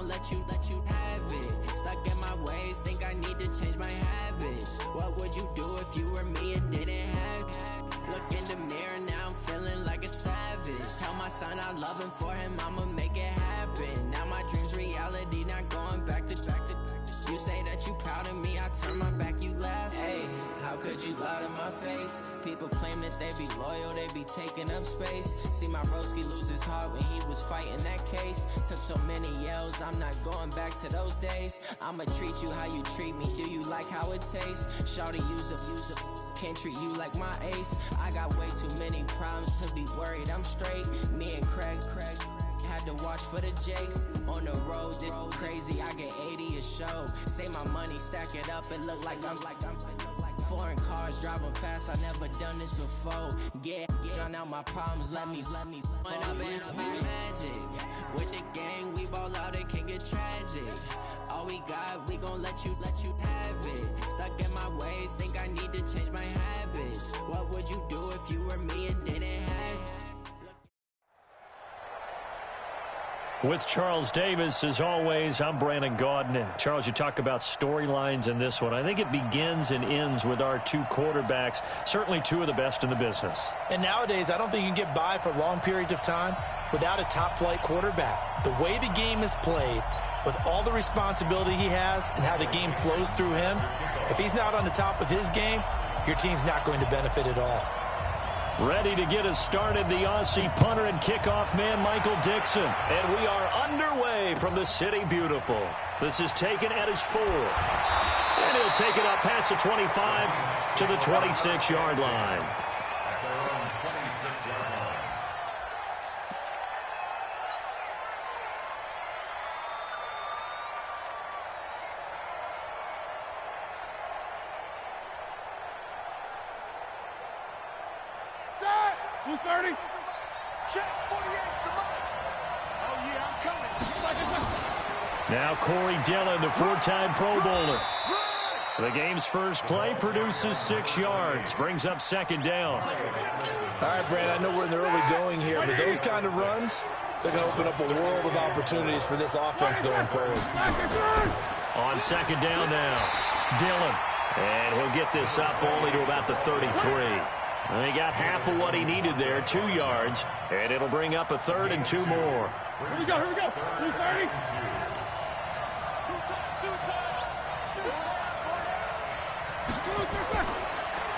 gon' let you have it. Stuck in my ways, think I need to change my habits. What would you do if you were me and didn't have it? Look in the mirror, now I'm feeling like a savage. Tell my son I love him, for him I'ma make it happen. Now my dream's reality, not going back to. You say that you proud of me, I turn my back, you laugh. Hey, how could you lie to my face? People claim that they be loyal, they be taking up space. See my broski lose his heart when he was fighting that case. Took so many yells, I'm not going back to those days. I'ma treat you how you treat me, do you like how it tastes? Shawty, use up, can't treat you like my ace. I got way too many problems to be worried, I'm straight. Me and Craig had to watch for the Jakes. On the road, this crazy, I get 80 a show. Say my money, stack it up, it look like I'm foreign cars, driving fast, I never done this before. Get out my problems, let me When I've been up is magic. With the gang, we ball out, it can get tragic. All we got, we gon' let you have it. Stuck in my ways, think I need to change my habits. What would you do if you were me and didn't have it? With Charles Davis, as always, I'm Brandon Gaudin. Charles, you talk about storylines in this one. I think it begins and ends with our two quarterbacks, certainly two of the best in the business. And nowadays, I don't think you can get by for long periods of time without a top-flight quarterback. The way the game is played, with all the responsibility he has and how the game flows through him, if he's not on the top of his game, your team's not going to benefit at all. Ready to get us started, the Aussie punter and kickoff man, Michael Dixon. And we are underway from the City Beautiful. This is taken at his 4. And he'll take it up past the 25 to the 26-yard line. Now Corey Dillon, the 4-time Pro Bowler. The game's first play produces 6 yards, brings up second down. All right, Brandon, I know we're in the early going here, but those kind of runs, they're going to open up a world of opportunities for this offense going forward. On second down now, Dillon. And he'll get this up only to about the 33. And he got half of what he needed there, 2 yards, and it'll bring up a 3rd and 2 more. Here we go, 230.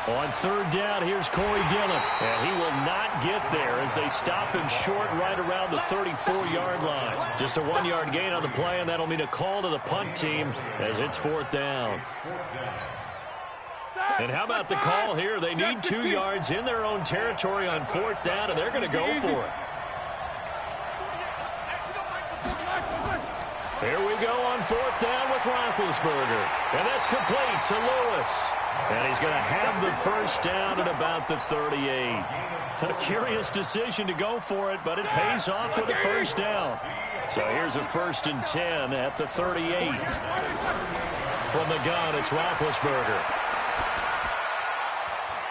On third down, here's Corey Dillon. And he will not get there as they stop him short right around the 34-yard line. Just a 1-yard gain on the play, and that'll mean a call to the punt team as it's 4th down. And how about the call here? They need 2 yards in their own territory on 4th down, and they're going to go for it. Here we go on 4th down with Roethlisberger. And that's complete to Lewis. And he's going to have the first down at about the 38. A curious decision to go for it, but it pays off with a first down. So here's a 1st and 10 at the 38. From the gun, it's Roethlisberger.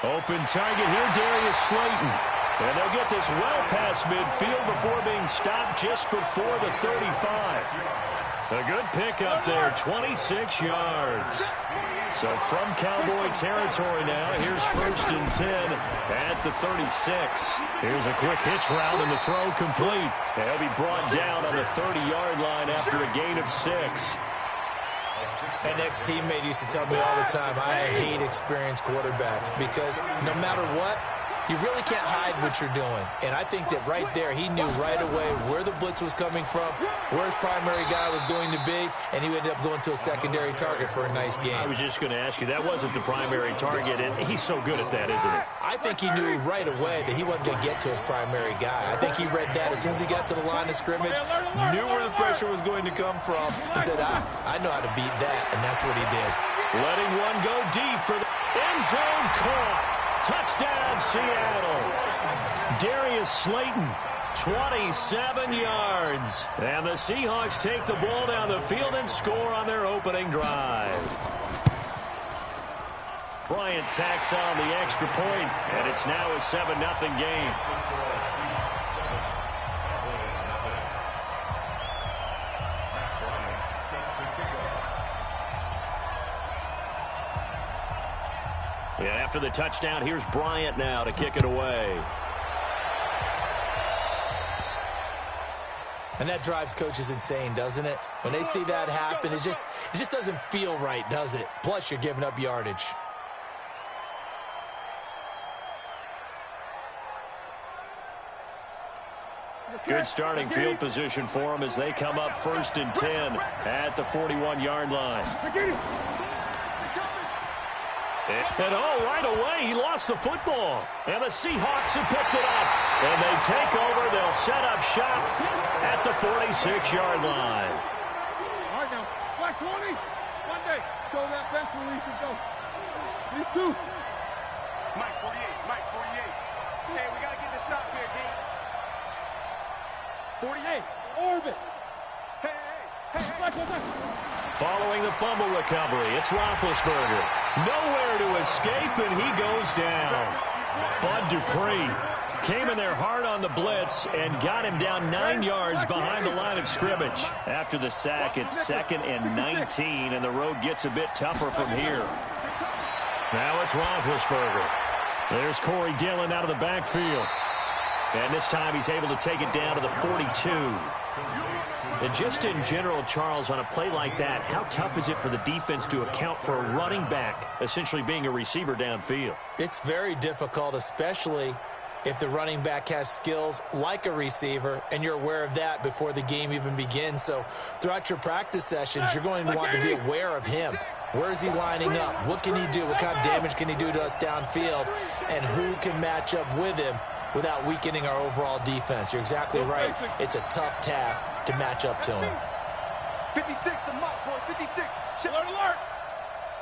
Open target here, Darius Slayton. And they'll get this well past midfield before being stopped just before the 35. A good pickup there, 26 yards. So from Cowboy territory now, here's 1st and 10 at the 36. Here's a quick hitch route and the throw complete. And he'll be brought down on the 30-yard line after a gain of 6. An ex-teammate used to tell me all the time, I hate experienced quarterbacks because no matter what, you really can't hide what you're doing. And I think that right there, he knew right away where the blitz was coming from, where his primary guy was going to be, and he ended up going to a secondary target for a nice game. I was just going to ask you, that wasn't the primary target, and he's so good at that, isn't he? I think he knew right away that he wasn't going to get to his primary guy. I think he read that as soon as he got to the line of scrimmage, knew where the pressure was going to come from, and said, I know how to beat that, and that's what he did. Letting one go deep for the end zone caught. Touchdown, Seattle. Darius Slayton, 27 yards. And the Seahawks take the ball down the field and score on their opening drive. Bryant tacks on the extra point, and it's now a 7-0 game. And after the touchdown, here's Bryant now to kick it away. And that drives coaches insane, doesn't it? When they see that happen, it just doesn't feel right, does it? Plus, you're giving up yardage. Good starting field position for them as they come up 1st and 10 at the 41-yard line. And right away, he lost the football. And the Seahawks have picked it up. And they take over. They'll set up shop at the 46-yard line. All right, now, black 20. One day. Show that fence, release and go. These two. Mike 48. Mike 48. Hey, we got to get this stop here, D. 48. Orbit. Hey. Black one time. Following the fumble recovery, it's Roethlisberger. Nowhere to escape, and he goes down. Bud Dupree came in there hard on the blitz and got him down 9 yards behind the line of scrimmage. After the sack, it's 2nd and 19, and the road gets a bit tougher from here. Now it's Roethlisberger. There's Corey Dillon out of the backfield. And this time he's able to take it down to the 42. And just in general, Charles, on a play like that, how tough is it for the defense to account for a running back essentially being a receiver downfield? It's very difficult, especially if the running back has skills like a receiver, and you're aware of that before the game even begins. So throughout your practice sessions, you're going to want to be aware of him. Where is he lining up? What can he do? What kind of damage can he do to us downfield? And who can match up with him without weakening our overall defense? You're exactly right. It's a tough task to match up to him. 56, the mock boy, 56. Alert, alert.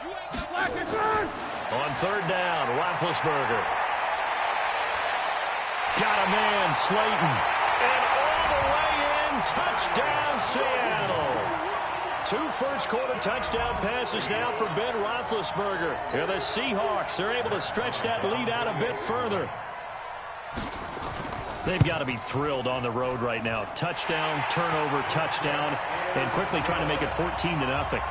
You ain't the black and turn. On 3rd down, Roethlisberger. Got a man, Slayton. And all the way in, touchdown, Seattle. 2 first-quarter touchdown passes now for Ben Roethlisberger. And the Seahawks are able to stretch that lead out a bit further. They've got to be thrilled on the road right now. Touchdown, turnover, touchdown, and quickly trying to make it 14-0.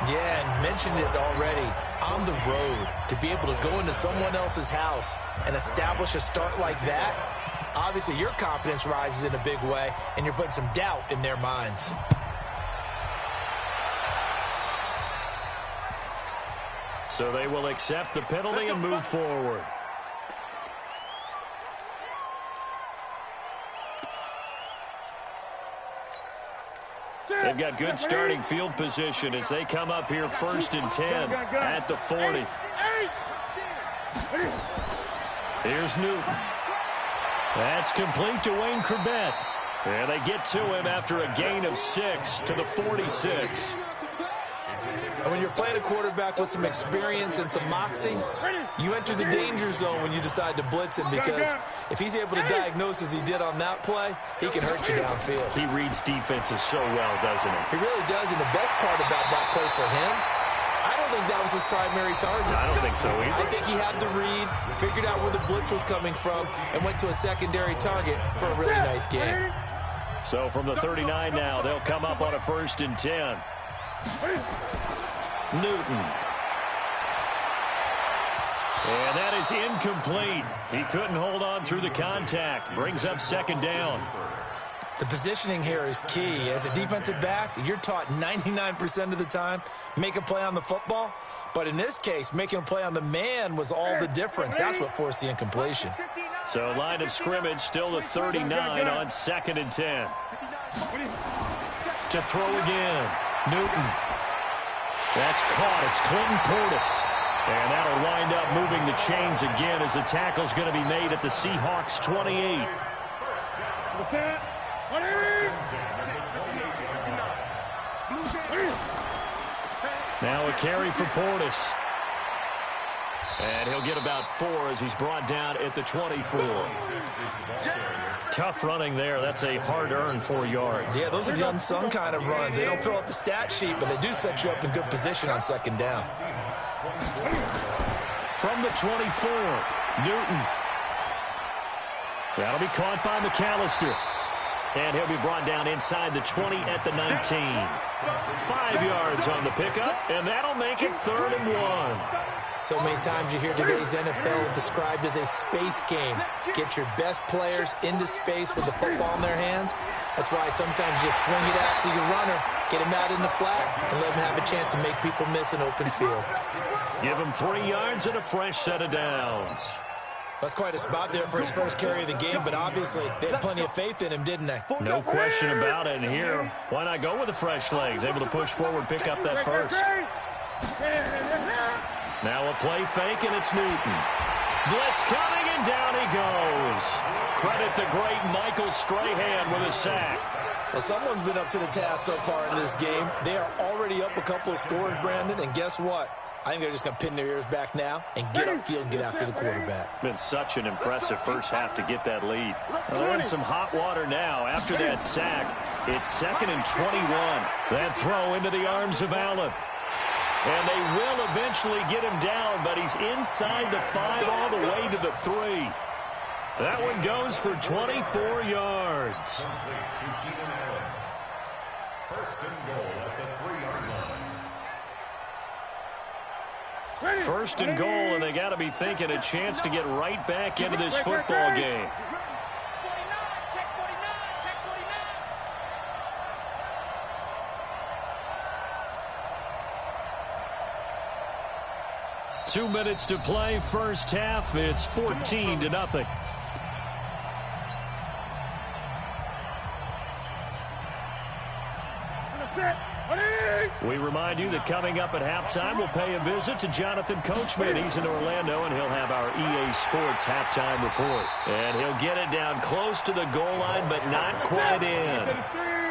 Yeah, and mentioned it already. On the road, to be able to go into someone else's house and establish a start like that, obviously your confidence rises in a big way, and you're putting some doubt in their minds. So they will accept the penalty and move forward. They've got good starting field position as they come up here 1st and 10 at the 40. Here's Newton. That's complete to Wayne Corbett. And they get to him after a gain of 6 to the 46. And when you're playing a quarterback with some experience and some moxie, you enter the danger zone when you decide to blitz him, because if he's able to diagnose as he did on that play, he can hurt you downfield. He reads defenses so well, doesn't he? He really does, and the best part about that play for him, I don't think that was his primary target. I don't think so either. I think he had the read, figured out where the blitz was coming from, and went to a secondary target for a really nice game. So from the 39 now, they'll come up on a 1st and 10. Newton. And that is incomplete. He couldn't hold on through the contact. Brings up 2nd down. The positioning here is key. As a defensive back, you're taught 99% of the time, make a play on the football. But in this case, making a play on the man was all the difference. That's what forced the incompletion. So line of scrimmage still the 39 on 2nd and 10. To throw again. Newton. That's caught. It's Clinton Portis. And that'll wind up moving the chains again as the tackle's going to be made at the Seahawks 28. Now a carry for Portis. And he'll get about 4 as he's brought down at the 24. Tough running there. That's a hard-earned 4 yards. Yeah, those are the unsung kind of runs. They don't fill up the stat sheet, but they do set you up in good position on 2nd down. From the 24, Newton. That'll be caught by McAllister. And he'll be brought down inside the 20 at the 19. 5 yards on the pickup, and that'll make it 3rd and 1. So many times you hear today's NFL described as a space game. Get your best players into space with the football in their hands. That's why sometimes you swing it out to your runner, get him out in the flat, and let him have a chance to make people miss an open field. Give him 3 yards and a fresh set of downs. That's quite a spot there for his first carry of the game, but obviously they had plenty of faith in him, didn't they? No question about it. And here, why not go with the fresh legs? Able to push forward, pick up that first. Now a play fake, and it's Newton. Blitz coming, and down he goes. Credit the great Michael Strahan with a sack. Well, someone's been up to the task so far in this game. They are already up a couple of scores, Brandon, and guess what? I think they're just going to pin their ears back now and get upfield and get after the quarterback. Been such an impressive first half to get that lead. Well, they're in some hot water now. After that sack, it's 2nd and 21. That throw into the arms of Allen. And they will eventually get him down, but he's inside the 5 all the way to the 3. That one goes for 24 yards. First and goal at the 3-yard line. First and goal, and they got to be thinking a chance to get right back into this football game. Check 49, check 49. 2 minutes to play, first half. It's 14-0. We remind you that coming up at halftime, we'll pay a visit to Jonathan Coachman. He's in Orlando, and he'll have our EA Sports halftime report. And he'll get it down close to the goal line, but not quite in.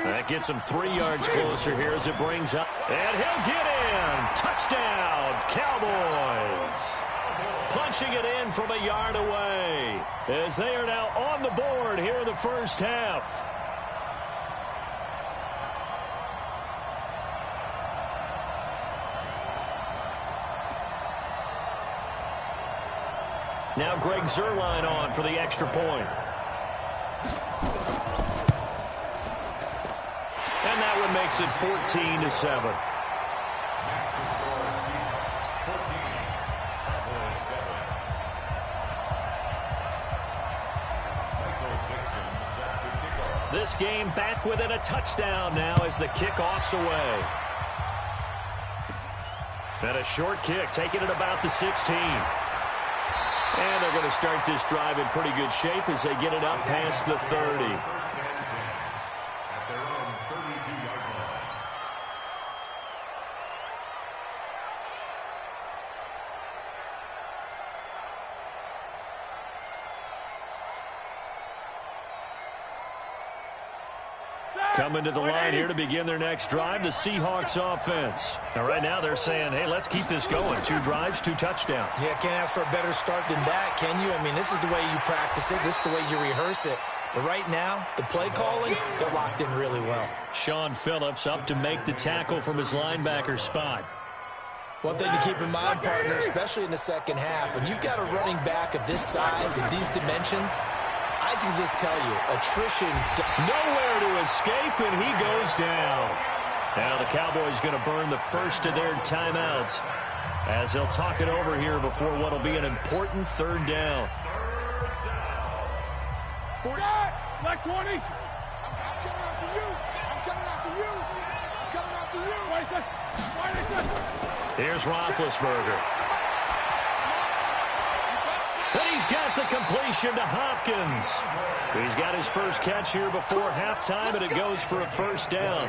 That gets him 3 yards closer here as it brings up. And he'll get in. Touchdown, Cowboys. Punching it in from a yard away as they are now on the board here in the first half. Now Greg Zuerlein on for the extra point. And that one makes it 14-7. This game back within a touchdown now as the kickoff's away. And a short kick, taking it about the 16. And they're going to start this drive in pretty good shape as they get it up past the 30. At their own 32-yard line. Coming to the line here to begin their next drive, the Seahawks offense. Now, right now they're saying, hey, let's keep this going. 2 drives, 2 touchdowns. Yeah, can't ask for a better start than that, can you? I mean, this is the way you practice it. This is the way you rehearse it. But right now, the play calling, they're locked in really well. Sean Phillips up to make the tackle from his linebacker spot. One thing to keep in mind, partner, especially in the second half, when you've got a running back of this size and these dimensions, I can just tell you, attrition. Nowhere to escape, and he goes down. Now the Cowboys going to burn the first of their timeouts as they'll talk it over here before what will be an important 3rd down. Black 20. I'm coming after you. I'm coming after you. I'm coming after you. Here's Roethlisberger. And he's got the completion to Hopkins. He's got his first catch here before halftime, and it goes for a first down.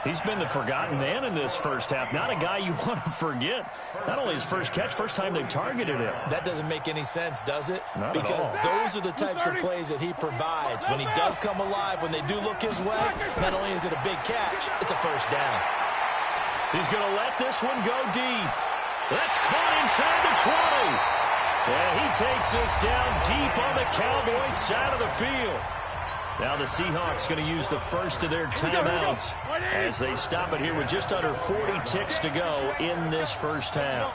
He's been the forgotten man in this first half. Not a guy you want to forget. Not only his first catch, first time they've targeted him. That doesn't make any sense, does it? Not because at all. those are the types of plays that he provides. When he does come alive, when they do look his way, not only is it a big catch, it's a first down. He's going to let this one go deep. That's caught inside the 20. And he takes this down deep on the Cowboys side of the field. Now the Seahawks going to use the first of their timeouts as they stop it here with just under 40 ticks to go in this first half.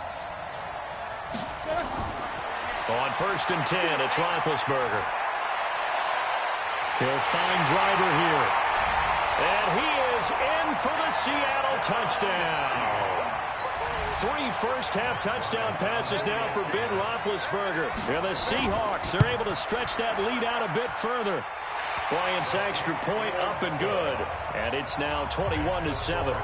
On 1st and 10, it's Roethlisberger. He'll find Driver here. And he is in for the Seattle touchdown. 3 first-half touchdown passes now for Ben Roethlisberger. And the Seahawks are able to stretch that lead out a bit further. Bryant's extra point up and good. And it's now 21-7.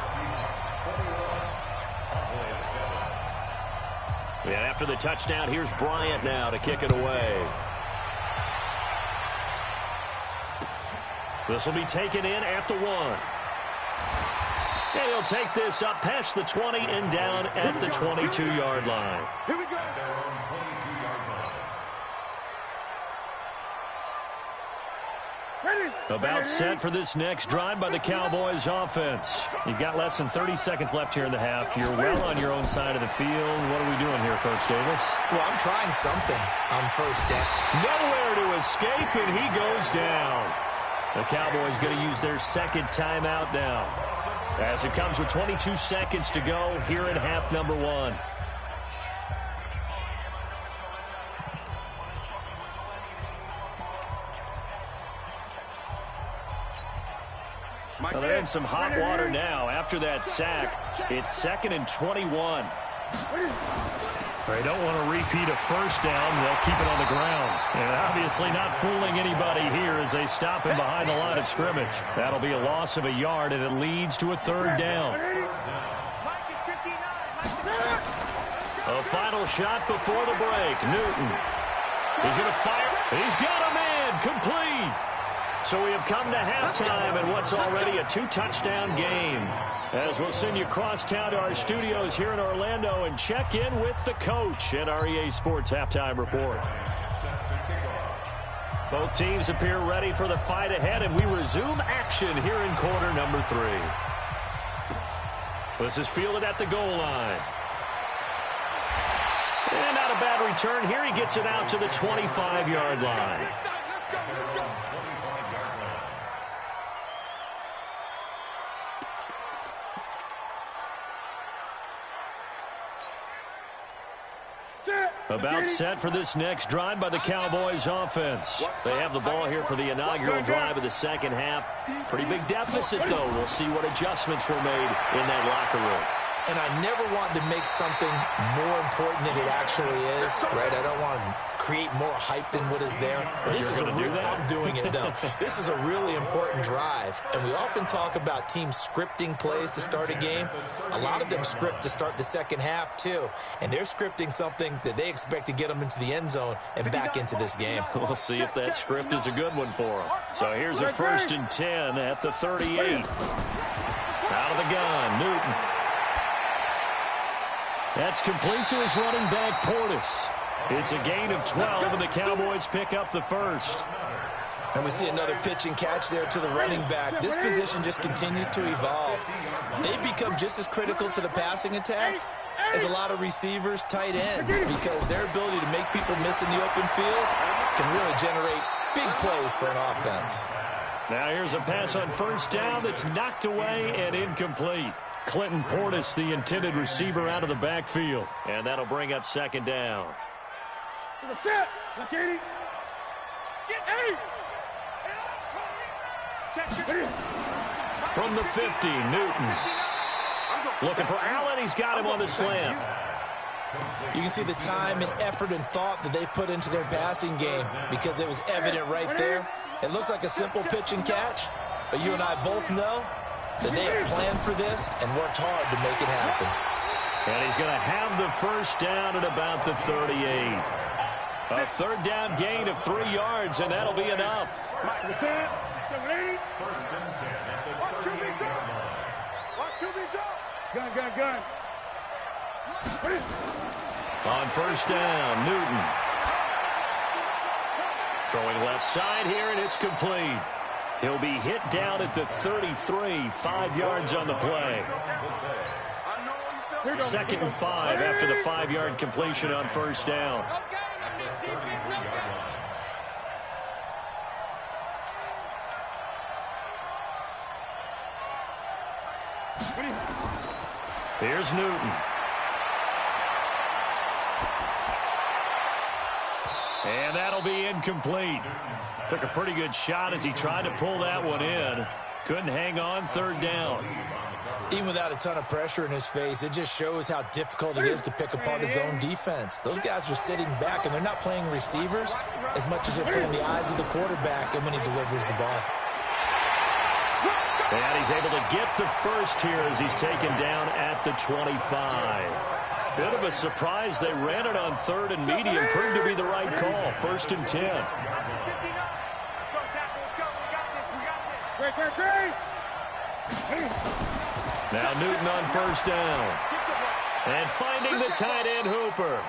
And after the touchdown, here's Bryant now to kick it away. This will be taken in at the 1. And he'll take this up past the 20 and down at the 22-yard line. Here we go. About set for this next drive by the Cowboys offense. You've got less than 30 seconds left here in the half. You're well on your own side of the field. What are we doing here, Coach Davis? Well, I'm trying something on first down. Nowhere to escape, and he goes down. The Cowboys going to use their second timeout now, as it comes with 22 seconds to go here in half number 1. Well, they're in some hot water now after that sack. It's 2nd and 21. They don't want to repeat a first down. They'll keep it on the ground. And obviously not fooling anybody here as they stop him behind the line of scrimmage. That'll be a loss of a yard, and it leads to a 3rd down. A final shot before the break. Newton. He's going to fire. He's got a man. Complete. So we have come to halftime in what's already a 2-touchdown game. As we'll send you across town to our studios here in Orlando and check in with the coach at our EA Sports Halftime Report. Both teams appear ready for the fight ahead, and we resume action here in quarter number 3. This is fielded at the goal line. And not a bad return here. He gets it out to the 25-yard line. About set for this next drive by the Cowboys offense. They have the ball here for the inaugural drive of the second half. Pretty big deficit, though. We'll see what adjustments were made in that locker room. And I never want to make something more important than it actually is, right? I don't want to create more hype than what is there. But this is I'm doing it, though. This is a really important drive. And we often talk about teams scripting plays to start a game. A lot of them script to start the second half, too. And they're scripting something that they expect to get them into the end zone and back into this game. We'll see if that script is a good one for them. So here's a 1st and 10 at the 38. Out of the gun, Newton. That's complete to his running back, Portis. It's a gain of 12, and the Cowboys pick up the 1st. And we see another pitch and catch there to the running back. This position just continues to evolve. They become just as critical to the passing attack as a lot of receivers, tight ends, because their ability to make people miss in the open field can really generate big plays for an offense. Now here's a pass on 1st down that's knocked away and incomplete. Clinton Portis, the intended receiver, out of the backfield. And that'll bring up 2nd down. From the 50, Newton. Looking for Allen. He's got him on the slant. You can see the time and effort and thought that they put into their passing game because it was evident right there. It looks like a simple pitch and catch, but you and I both know that they have planned for this and worked hard to make it happen. And he's going to have the 1st down at about the 38. A 3rd down gain of 3 yards, and that'll be enough. 1st and 10 at the 38-yard line. Gun. On 1st down, Newton. Throwing left side here, and it's complete. He'll be hit down at the 33, 5 yards on the play. 2nd and 5 after the 5-yard completion on 1st down. Here's Newton. And that'll be incomplete. Took a pretty good shot as he tried to pull that one in. Couldn't hang on. 3rd down. Even without a ton of pressure in his face, it just shows how difficult it is to pick apart his own defense. Those guys are sitting back, and they're not playing receivers as much as they're playing the eyes of the quarterback and when he delivers the ball. And he's able to get the first here as he's taken down at the 25. Bit of a surprise. They ran it on 3rd and medium. Proved to be the right call. 1st and 10. Now Newton on 1st down. And finding the tight end Hooper.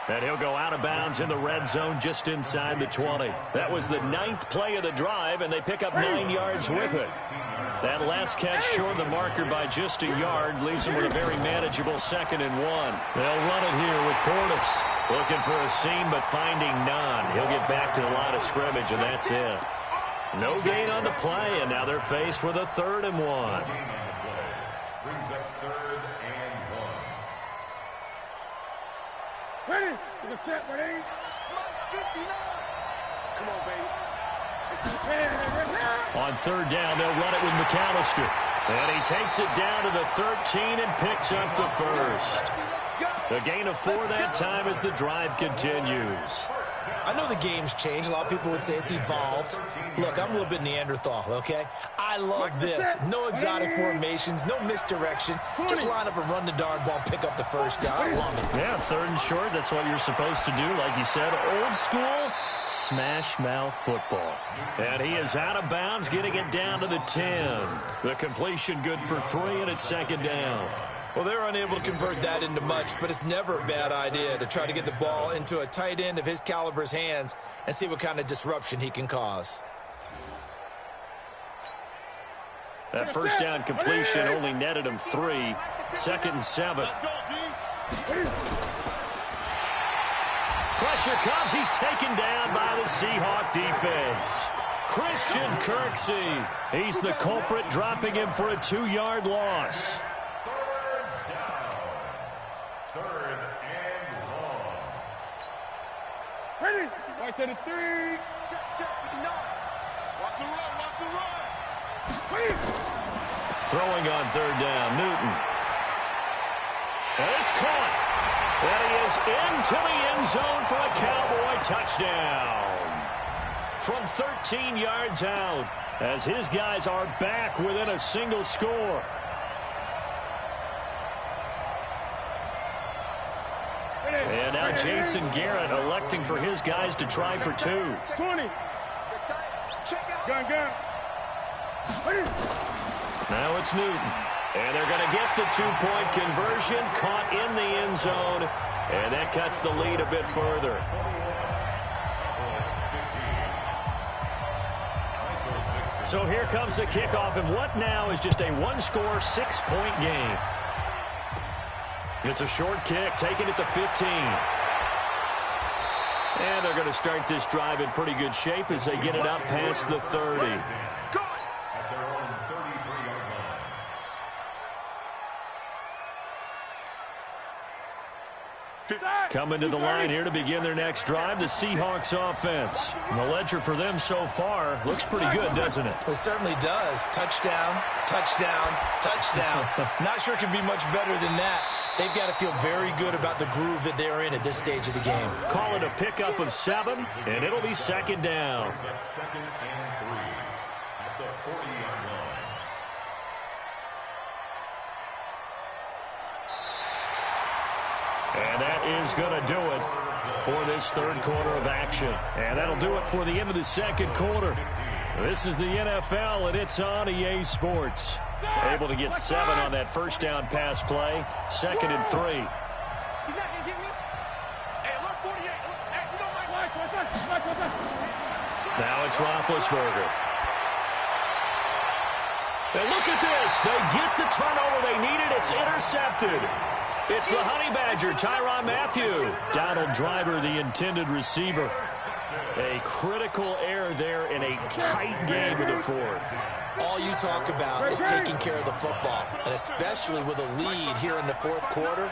And he'll go out of bounds in the red zone just inside the 20. That was the 9th play of the drive, and they pick up 9 yards with it. That last catch short of the marker by just a yard leaves them with a very manageable 2nd and 1. They'll run it here with Portis. Looking for a seam, but finding none. He'll get back to the line of scrimmage, and that's it. No gain on the play, and now they're faced with a 3rd and 1. Brings up 3rd and 1. Ready? Look at that, ready? Come on, baby. On 3rd down, they'll run it with McAllister. And he takes it down to the 13 and picks up the first. A gain of 4 that time as the drive continues. I know the game's changed. A lot of people would say it's evolved. Look, I'm a little bit Neanderthal, okay? I love this. No exotic formations, no misdirection. Just line up and run the darn ball, pick up the first down. I love it. Yeah, 3rd and short. That's what you're supposed to do. Like you said, old school smash mouth football. And he is out of bounds, getting it down to the 10. The completion good for 3, and it's 2nd down. Well, they're unable to convert that into much, but it's never a bad idea to try to get the ball into a tight end of his caliber's hands and see what kind of disruption he can cause. That first down completion only netted him 3. 2nd and 7. Pressure comes. He's taken down by the Seahawk defense. Christian Kirksey. He's the culprit, dropping him for a 2-yard loss. 3rd and 1. Ready? Right to the 3. Check. Watch the run. Throwing on 3rd down, Newton. And it's caught. And he is into the end zone for a Cowboy touchdown. From 13 yards out, as his guys are back within a single score. And now Jason Garrett electing for his guys to try for 2. 20. Gun. Now it's Newton. And they're going to get the 2-point conversion, caught in the end zone. And that cuts the lead a bit further. So here comes the kickoff, and what now is just a 1-score, 6-point game. It's a short kick, taking it to 15. And they're going to start this drive in pretty good shape as they get it up past the 30. Coming to the line here to begin their next drive, the Seahawks offense. And the ledger for them so far looks pretty good, doesn't it? It certainly does. Touchdown, touchdown, touchdown. Not sure it can be much better than that. They've got to feel very good about the groove that they're in at this stage of the game. Call it a pickup of 7, and it'll be 2nd down. 2nd and 3 at the 40-yard line. And that is going to do it for this 3rd quarter of action. And that'll do it for the end of the 2nd quarter. This is the NFL, and it's on EA Sports. Able to get 7 on that first down pass play. 2nd and 3. He's not going to get me. Hey, look, 48. Hey, you know my Now it's Roethlisberger. And look at this. They get the turnover they needed. It's intercepted. It's the Honey Badger, Tyrann Mathieu. Donald Driver, the intended receiver. A critical error there in a tight game in the 4th. All you talk about is taking care of the football, and especially with a lead here in the 4th quarter.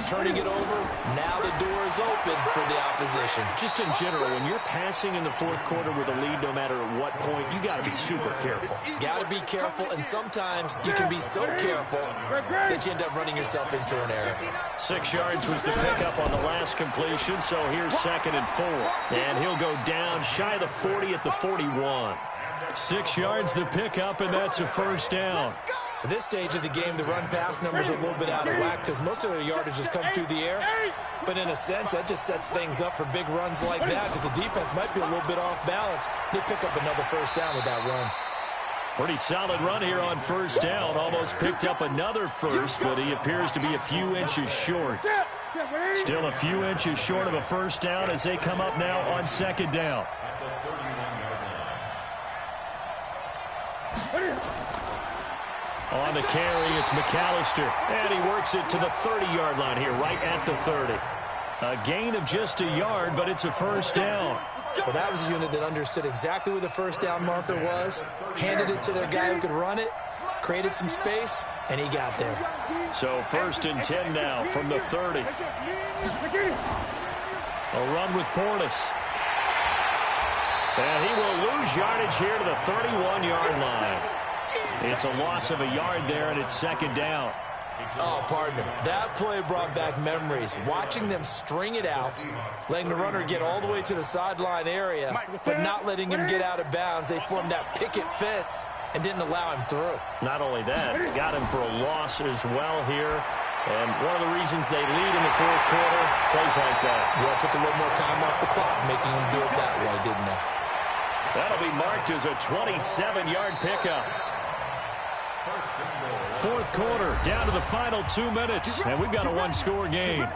turning it over. Now the door is open for the opposition. Just in general, when you're passing in the fourth quarter with a lead, no matter at what point, you got to be super careful. Got to be careful, and sometimes you can be so careful that you end up running yourself into an error. 6 yards was the pickup on the last completion, so here's 2nd and 4. And he'll go down shy of the 40 at the 41. 6 yards the pickup, and that's a first down. At this stage of the game, the run-pass numbers are a little bit out of whack because most of their yardage has come through the air. But in a sense, that just sets things up for big runs like that because the defense might be a little bit off balance. They pick up another first down with that run. Pretty solid run here on first down. Almost picked up another first, but he appears to be a few inches short. Still a few inches short of a first down as they come up now on 2nd down. On the carry, it's McAllister, and he works it to the 30-yard line here, right at the 30. A gain of just a yard, but it's a first down. Well, that was a unit that understood exactly where the first down marker was, handed it to their guy who could run it, created some space, and he got there. So 1st and 10 now from the 30. A run with Portis. And he will lose yardage here to the 31-yard line. It's a loss of a yard there, and it's 2nd down. Oh, partner, that play brought back memories. Watching them string it out, letting the runner get all the way to the sideline area, but not letting him get out of bounds. They formed that picket fence and didn't allow him through. Not only that, got him for a loss as well here. And one of the reasons they lead in the fourth quarter, plays like that. Yeah, it took a little more time off the clock, making him do it that way, didn't they? That'll be marked as a 27-yard pickup. Fourth quarter, down to the final 2 minutes, and we've got a one-score game.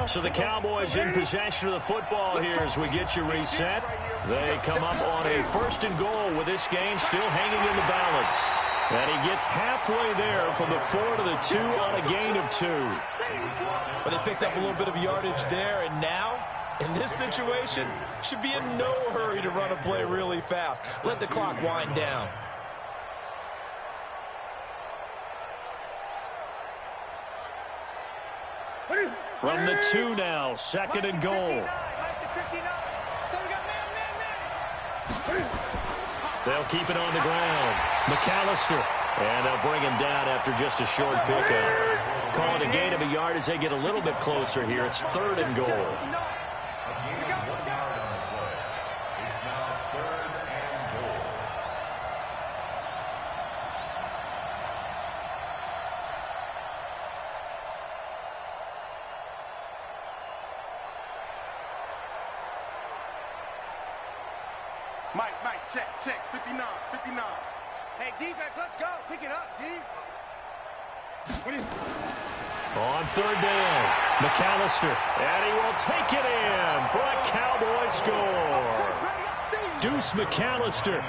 So the Cowboys in possession of the football here as we get you reset. They come up on a 1st and goal with this game still hanging in the balance. And he gets halfway there from the 4 to the 2 on a gain of 2. But they picked up a little bit of yardage there, and now, in this situation, should be in no hurry to run a play really fast. Let the clock wind down. From the 2 now, 2nd and goal. They'll keep it on the ground. McAllister. And they'll bring him down after just a short pickup. Call it a gain of a yard as they get a little bit closer here. It's 3rd and goal. Mike, check, 59. Hey, defense, let's go. Pick it up, D. On 3rd down, McAllister, and he will take it in for a Cowboy score. Deuce McAllister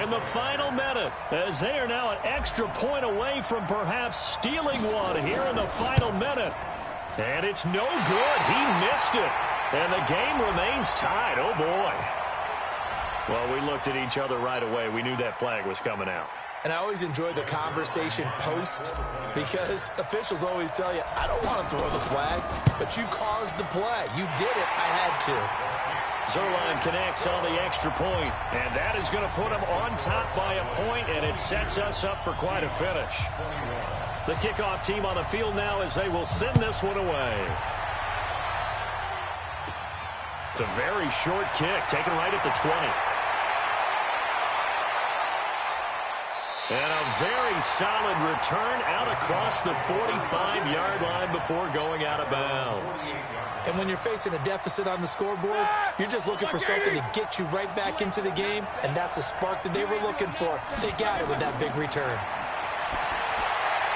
in the final minute as they are now an extra point away from perhaps stealing one here in the final minute. And it's no good. He missed it. And the game remains tied. Oh, boy. Well, we looked at each other right away. We knew that flag was coming out. And I always enjoy the conversation post because officials always tell you, I don't want to throw the flag, but you caused the play. You did it. I had to. Zuerlein connects on the extra point, and that is going to put him on top by a point, and it sets us up for quite a finish. The kickoff team on the field now as they will send this one away. It's a very short kick, taken right at the 20. And a very solid return out across the 45-yard line before going out of bounds. And when you're facing a deficit on the scoreboard, you're just looking for something to get you right back into the game, and that's the spark that they were looking for. They got it with that big return.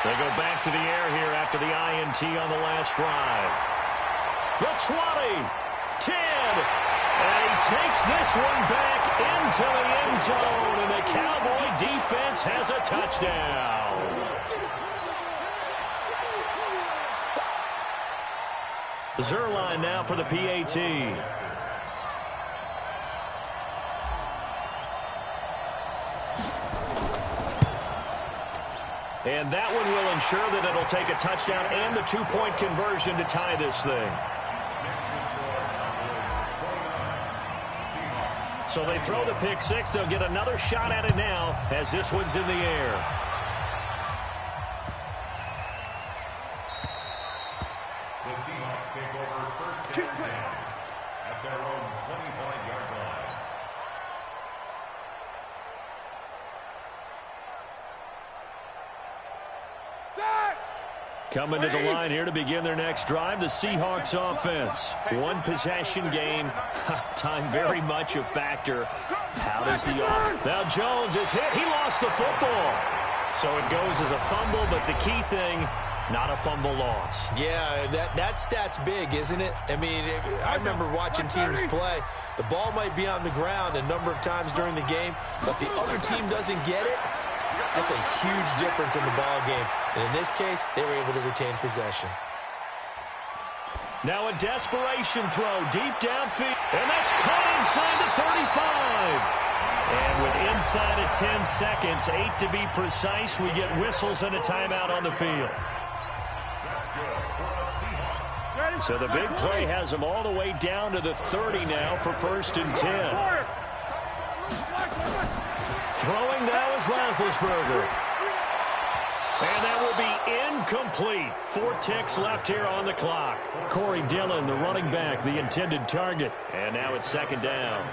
They go back to the air here after the INT on the last drive. The 20, 10, and he takes this one back into the end zone, and the Cowboy defense has a touchdown. Zuerlein now for the PAT. And that one will ensure that it'll take a touchdown and the two-point conversion to tie this thing. So they throw the pick six. They'll get another shot at it now as this one's in the air. The Seahawks take over first and 10 at their own 25-yard line. Coming to the line here to begin their next drive, the Seahawks offense. One possession game. Time very much a factor. How does the offense? Now Jones is hit. He lost the football. So it goes as a fumble, but the key thing, not a fumble loss. Yeah, that stat's big, isn't it? I mean, I remember watching teams play. The ball might be on the ground a number of times during the game, but the other team doesn't get it. That's a huge difference in the ball game. And in this case, they were able to retain possession. Now a desperation throw deep downfield. And that's caught inside the 35. And with inside of 10 seconds, 8 to be precise, we get whistles and a timeout on the field. So the big play has them all the way down to the 30 now for first and 10. Throwing now is Roethlisberger. And that will be incomplete. 4 ticks left here on the clock. Corey Dillon, the running back, the intended target. And now it's second down.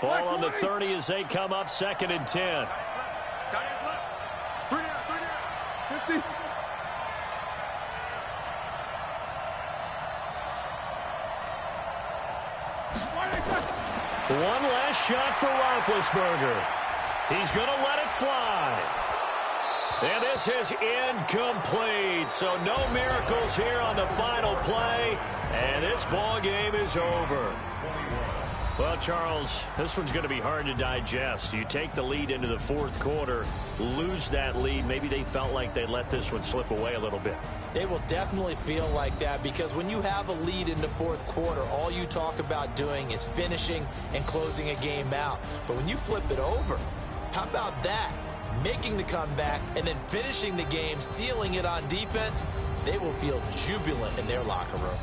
Ball on the 30 as they come up second and 10. 50. One last shot for Roethlisberger. He's going to let it fly. And this is incomplete. So no miracles here on the final play. And this ball game is over. Well, Charles, this one's going to be hard to digest. You take the lead into the fourth quarter, lose that lead. Maybe they felt like they let this one slip away a little bit. They will definitely feel like that because when you have a lead in the fourth quarter, all you talk about doing is finishing and closing a game out. But when you flip it over, how about that? Making the comeback and then finishing the game, sealing it on defense, they will feel jubilant in their locker room.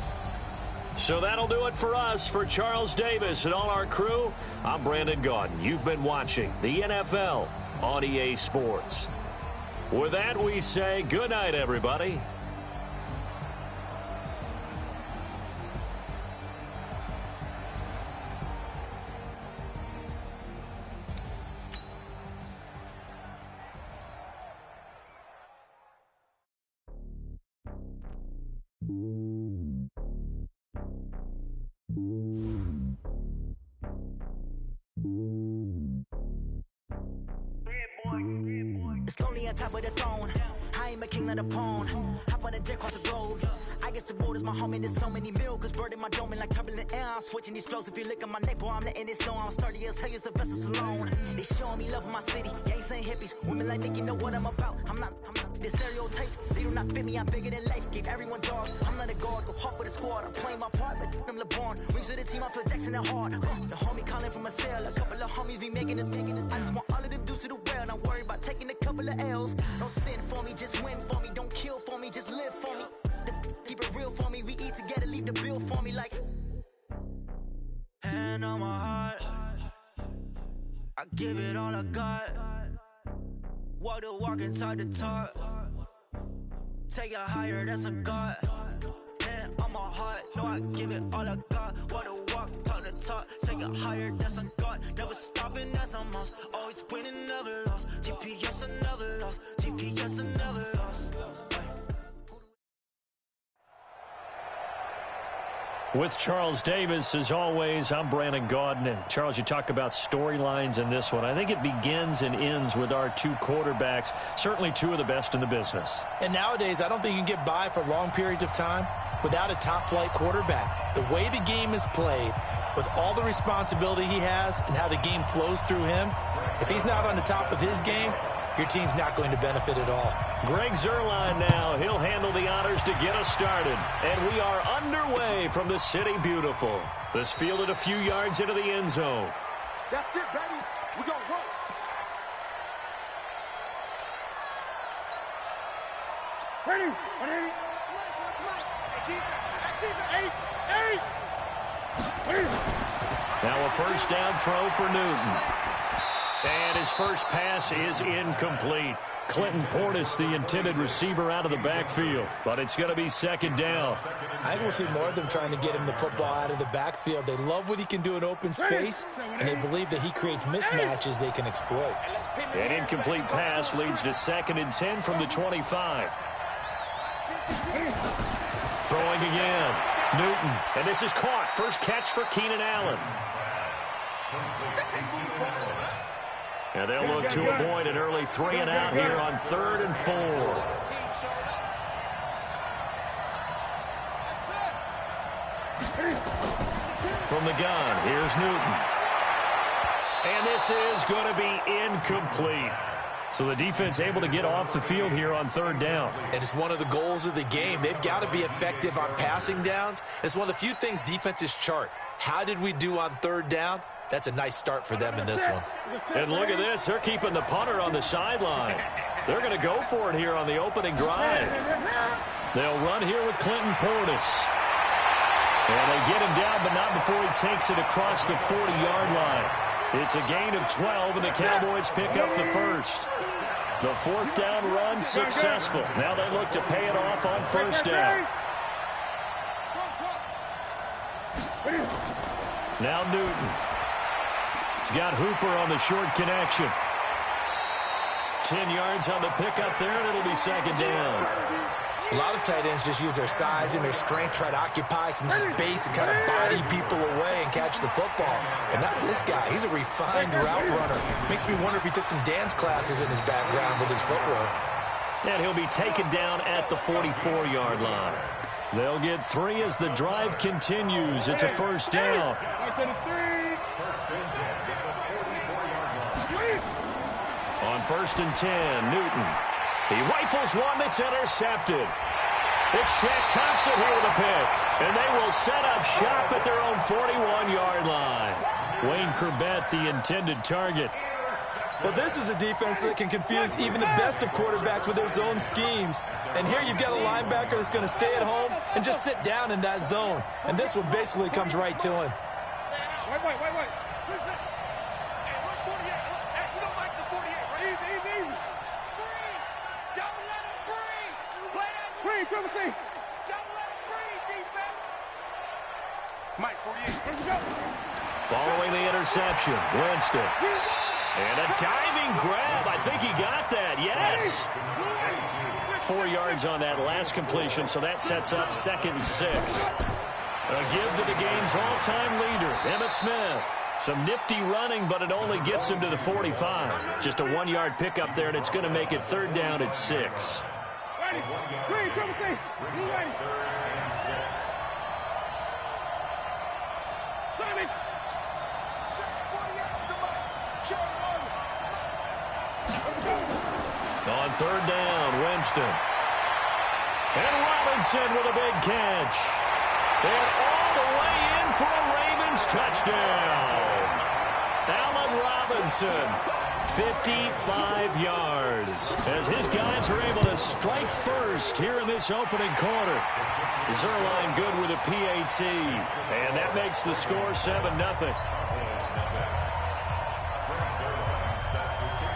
So that'll do it for us. For Charles Davis and all our crew, I'm Brandon Gaudin. You've been watching the NFL on EA Sports. With that, we say good night, everybody. It's lonely on top of the throne. I ain't a king of the pawn. Hop on a jet across the road. I guess the road is my home and there's so many milkers. Bird in my dome and like turbulent air. I'm switching these flows. If you look at my neck, boy, I'm letting it snow. I'm sturdy as hell as a vessel alone. They showing me love in my city. Gangs and hippies. Women like Nick, you know what I'm about. I'm not. The stereotypes, they do not fit me. I'm bigger than life. Gave everyone jobs. I'm not a guard. Go hard with the squad. I'm playing my part, but I'm LeBron. Rings of the team, I feel Jackson and hard. The homie calling from a cell. A couple of homies be making it. I just want all of them dudes to the well. Not worry about taking a couple of L's. Don't sin for me, just win for me. Don't kill for me, just live for me. Keep it real for me. We eat together, leave the bill for me like. Hand on my heart. I give it all I got. Walk the walk and talk the talk. Take it higher, that's a God. Hand on my heart, no, I give it all I got. Walk the walk, talk the talk. Take it higher, that's a God. Never stopping, that's a must. Always winning, never lost. GPS, I never lost. GPS, I never lost. With Charles Davis, as always, I'm Brandon Gaudin. Charles, you talk about storylines in this one. I think it begins and ends with our two quarterbacks, certainly two of the best in the business. And nowadays, I don't think you can get by for long periods of time without a top-flight quarterback. The way the game is played, with all the responsibility he has and how the game flows through him, if he's not on the top of his game, your team's not going to benefit at all. Greg Zuerlein now. He'll handle the honors to get us started. And we are underway from the City Beautiful. This fielded a few yards into the end zone. That's it, baby. We're going to roll. Ready? Ready? Now a first down throw for Newton. And his first pass is incomplete. Clinton Portis, the intended receiver, out of the backfield. But it's going to be second down. I think we'll see more of them trying to get him the football out of the backfield. They love what he can do in open space, and they believe that he creates mismatches they can exploit. An incomplete pass leads to 2nd and 10 from the 25. Throwing again. Newton. And this is caught. First catch for Keenan Allen. And they'll look to avoid an early 3 and out here on 3rd and 4. From the gun, here's Newton. And this is going to be incomplete. So the defense able to get off the field here on 3rd down. And it's one of the goals of the game. They've got to be effective on passing downs. It's one of the few things defenses chart. How did we do on 3rd down? That's a nice start for them in this one. And look at this. They're keeping the punter on the sideline. They're going to go for it here on the opening drive. They'll run here with Clinton Portis. And they get him down, but not before he takes it across the 40-yard line. It's a gain of 12, and the Cowboys pick up the first. The 4th down run successful. Now they look to pay it off on 1st down. Now Newton. He's got Hooper on the short connection. 10 yards on the pickup there, and it'll be 2nd down. A lot of tight ends just use their size and their strength, try to occupy some space and kind of body people away and catch the football. But not this guy. He's a refined route runner. Makes me wonder if he took some dance classes in his background with his footwork. And he'll be taken down at the 44-yard line. They'll get 3 as the drive continues. It's a 1st down. On 1st and 10, Newton. He rifles one that's intercepted. It's Shaq Thompson here with a pick. And they will set up shop at their own 41-yard line. Wayne Corbett, the intended target. Well, this is a defense that can confuse even the best of quarterbacks with their zone schemes. And here you've got a linebacker that's going to stay at home and just sit down in that zone. And this one basically comes right to him. Wait. Hey, look, 48. Hey, you don't like the 48, right? Easy. Free. Don't let him free. Play that free, Timothy. Don't let him free, defense. Mike, 48. Here we go. Following the interception, Winston. And a diving grab. I think he got that. Yes. 4 yards on that last completion, so that sets up 2nd and 6. A give to the game's all-time leader, Emmitt Smith. Some nifty running, but it only gets him to the 45. Just a 1-yard pickup there, and it's going to make it 3rd down at 6. Ready. Green, Timothy. You ready? Simon. On 3rd down, Winston. And Robinson with a big catch. And all the way in for a Ravens touchdown. Allen Robinson, 55 yards. As his guys are able to strike first here in this opening quarter. Zuerlein good with a PAT. And that makes the score 7-0.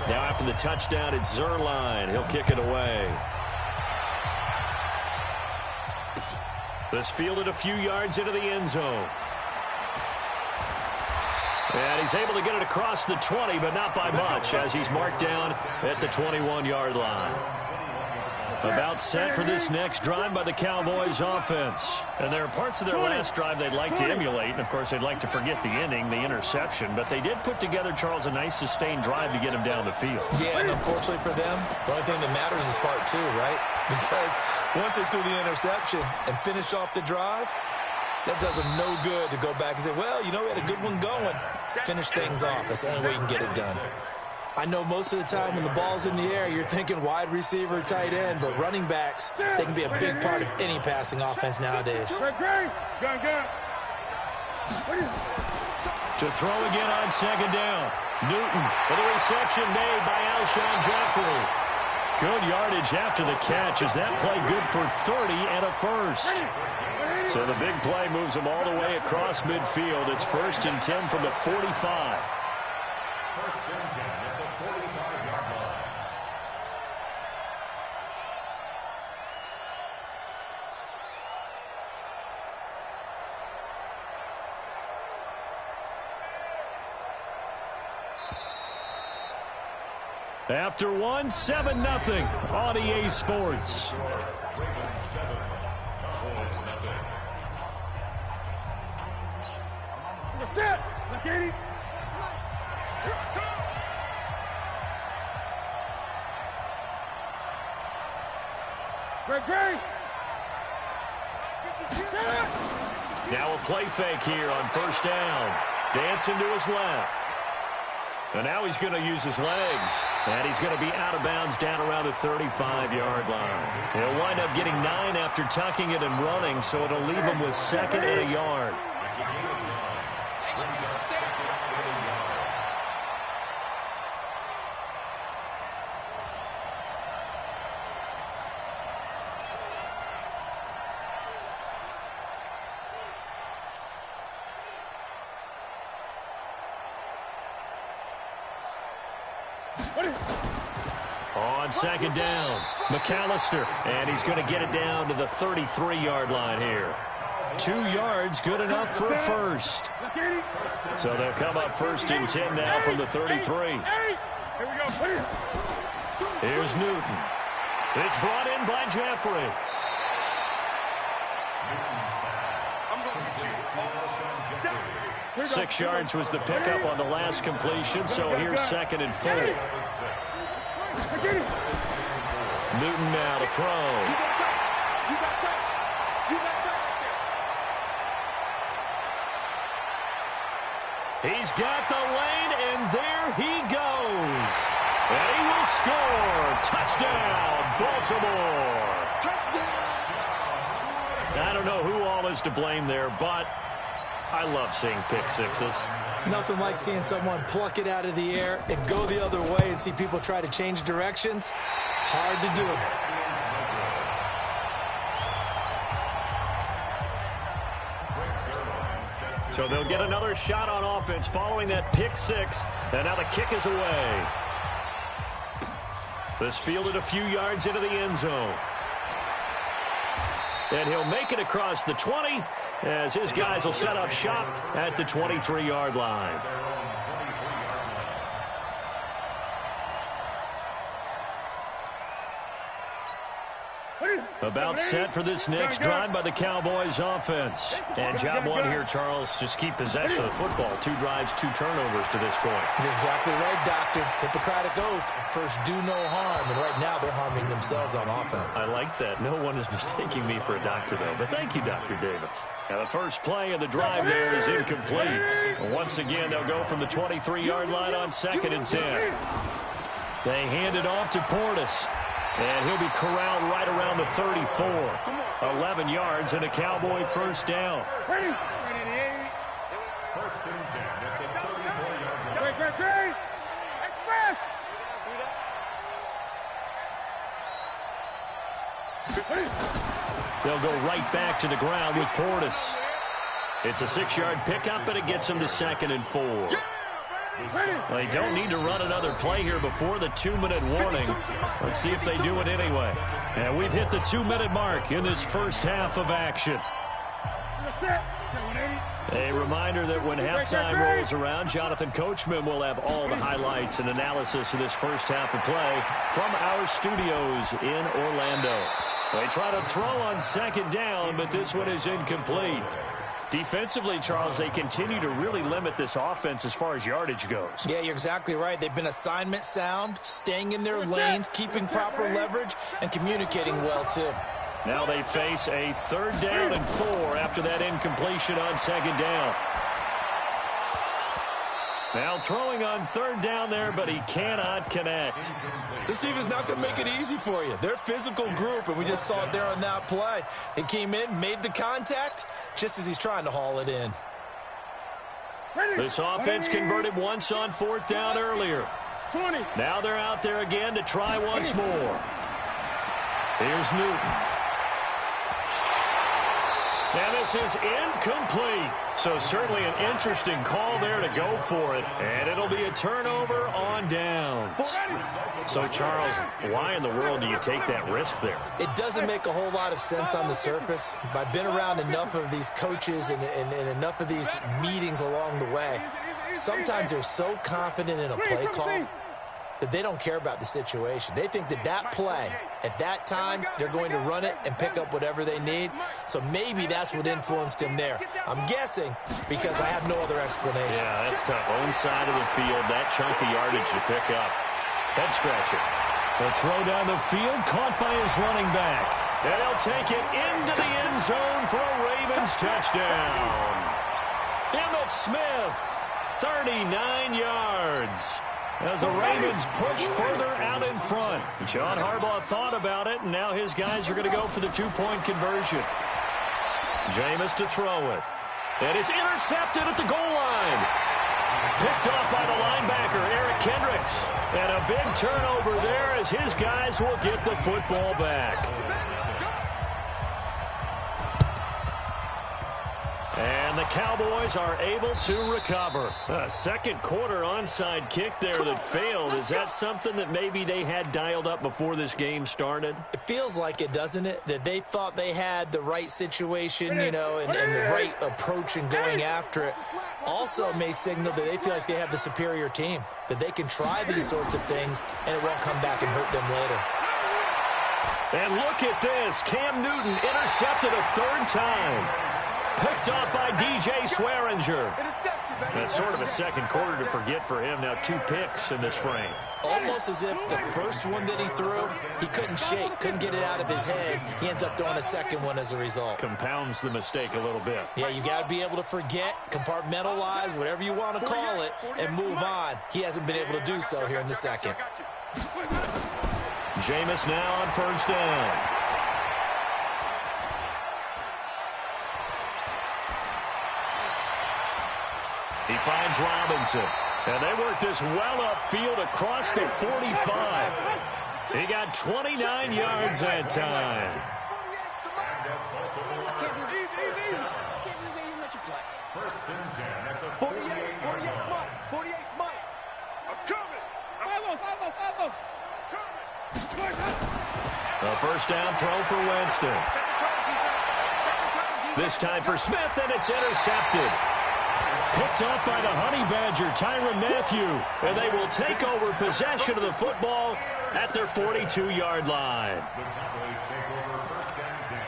Now after the touchdown, it's Zuerlein. He'll kick it away. This fielded a few yards into the end zone. And he's able to get it across the 20, but not by much, as he's marked down at the 21-yard line. About set for this next drive by the Cowboys offense. And there are parts of their last drive they'd like to emulate. And, of course, they'd like to forget the inning, the interception. But they did put together, Charles, a nice sustained drive to get him down the field. Yeah, and unfortunately for them, the only thing that matters is part 2, right? Because once they threw the interception and finished off the drive, that does them no good to go back and say, well, you know, we had a good one going. Finish things off. That's the only way you can get it done. I know most of the time when the ball's in the air, you're thinking wide receiver, tight end, but running backs, they can be a big part of any passing offense nowadays. To throw again on second down. Newton with a reception made by Alshon Jeffrey. Good yardage after the catch as that play good for 30 and a first. So the big play moves him all the way across midfield. It's 1st and 10 from the 45. 1st and 10 at the 45-yard line. After one, 7-0 on EA Sports. Ravens 7, Cowboys nothing. Set. Katie. Greg. Now a play fake here on 1st down. Dancing to his left. And now he's going to use his legs. And he's going to be out of bounds down around the 35-yard line. He'll wind up getting 9 after tucking it and running, so it'll leave him with 2nd and a yard. It's a gain of 9. Brings up 2nd and a yard. On 2nd down, McAllister, and he's going to get it down to the 33-yard line here. 2 yards, good enough for a first. So they'll come up 1st and 10 now from the 33. Here we go. Here's Newton. It's brought in by Jeffrey. 6 yards was the pickup on the last completion, so here's 2nd and 4. Newton now to throw. He's got the lane, and there he goes. And he will score. Touchdown, Baltimore. I don't know who all is to blame there, but I love seeing pick sixes. Nothing like seeing someone pluck it out of the air and go the other way and see people try to change directions. Hard to do. So they'll get another shot on offense following that pick six, and now the kick is away. This fielded a few yards into the end zone. And he'll make it across the 20 as his guys will set up shop at the 23-yard line. About set for this next drive by the Cowboys offense. And job one here, Charles, just keep possession of the football. 2 drives, 2 turnovers to this point. You're exactly right, Doctor. Hippocratic oath. First, do no harm. And right now, they're harming themselves on offense. I like that. No one is mistaking me for a doctor, though. But thank you, Dr. Davis. Now, the first play of the drive there is incomplete. Once again, they'll go from the 23-yard line on 2nd and 10. They hand it off to Portis. And he'll be corralled right around the 34. 11 yards and a Cowboy first down. First and 10 at the 34-yard line. Great. Express. They'll go right back to the ground with Portis. It's a 6-yard pickup, and it gets them to 2nd and 4. They don't need to run another play here before the 2-minute warning. Let's see if they do it anyway. And we've hit the 2-minute mark in this first half of action. A reminder that when halftime rolls around, Jonathan Coachman will have all the highlights and analysis of this first half of play from our studios in Orlando. They try to throw on 2nd down, but this one is incomplete. Defensively, Charles, they continue to really limit this offense as far as yardage goes. Yeah, you're exactly right. They've been assignment sound, staying in their lanes, keeping proper leverage, and communicating well, too. Now they face a 3rd down and 4 after that incompletion on 2nd down. Now throwing on third down there, but he cannot connect. This team is not going to make it easy for you. They're a physical group, and we just saw it there on that play. He came in, made the contact, just as he's trying to haul it in. This offense converted once on fourth down earlier. 20. Now they're out there again to try once more. Here's Newton. And this is incomplete. So certainly an interesting call there to go for it. And it'll be a turnover on downs. So, Charles, why in the world do you take that risk there? It doesn't make a whole lot of sense on the surface. But I've been around enough of these coaches and enough of these meetings along the way. Sometimes they're so confident in a play call that they don't care about the situation. They think that that play, at that time, they're going to run it and pick up whatever they need. So maybe that's what influenced him there. I'm guessing because I have no other explanation. Yeah, that's tough. Own side of the field, that chunk of yardage to pick up. Head scratcher. The throw down the field, caught by his running back. And he'll take it into the end zone for a Ravens touchdown. Emmitt Smith, 39 yards. As the Ravens push further out in front. John Harbaugh thought about it, and now his guys are going to go for the two-point conversion. Jameis to throw it. And it's intercepted at the goal line. Picked off by the linebacker, Eric Kendricks. And a big turnover there as his guys will get the football back. And the Cowboys are able to recover. A second quarter onside kick there that failed. Is that something that maybe they had dialed up before this game started? It feels like it, doesn't it? That they thought they had the right situation, you know, and the right approach in going after it. Also may signal that they feel like they have the superior team, that they can try these sorts of things and it won't come back and hurt them later. And look at this. Cam Newton intercepted a third time. Picked off by DJ Swearinger. That's sort of a second quarter to forget for him. Now 2 picks in this frame. Almost as if the first one that he threw, he couldn't shake, couldn't get it out of his head. He ends up throwing a second one as a result. Compounds the mistake a little bit. Yeah, you got to be able to forget, compartmentalize, whatever you want to call it, and move on. He hasn't been able to do so here in the second. Jameis now on first down. He finds Robinson. And they work this well upfield across the 45. He got 29 yards that time. First and 10 at the 48 Mike. 48 Mike. I'm coming. 5-0. A first down throw for Winston. This time for Smith, and it's intercepted. Picked off by the Honey Badger, Tyrann Mathieu. And they will take over possession of the football at their 42-yard line. The Cowboys take over first and 10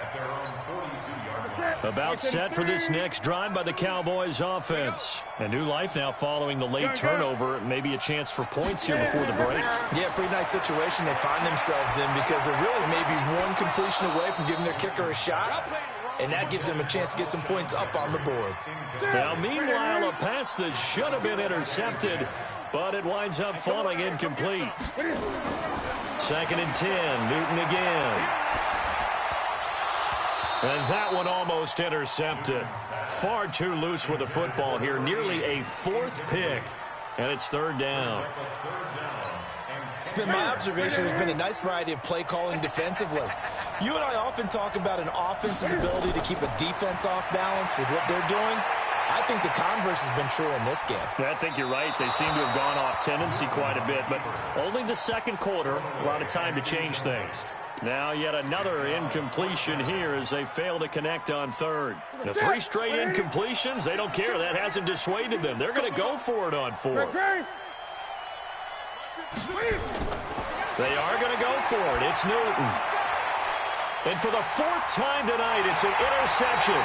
at their own 42-yard line. About set for this next drive by the Cowboys offense. A new life now following the late turnover. Maybe a chance for points here before the break. Yeah, pretty nice situation they find themselves in because they're really maybe one completion away from giving their kicker a shot. And that gives them a chance to get some points up on the board. Now, meanwhile, a pass that should have been intercepted, but it winds up falling incomplete. Second and 10, Newton again. And that one almost intercepted. Far too loose with the football here. Nearly a 4th pick. And it's third down. It's been my observation there's been a nice variety of play calling defensively. You and I often talk about an offense's ability to keep a defense off balance with what they're doing. I think the converse has been true in this game. I think you're right. They seem to have gone off tendency quite a bit, but only the second quarter, a lot of time to change things. Now yet another incompletion here as they fail to connect on third. The 3 straight incompletions, they don't care. That hasn't dissuaded them. They're going to go for it on 4th. They are going to go for it. It's Newton. And for the 4th time tonight, it's an interception.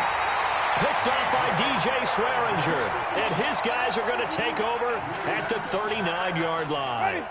Picked off by DJ Swearinger. And his guys are going to take over at the 39-yard line.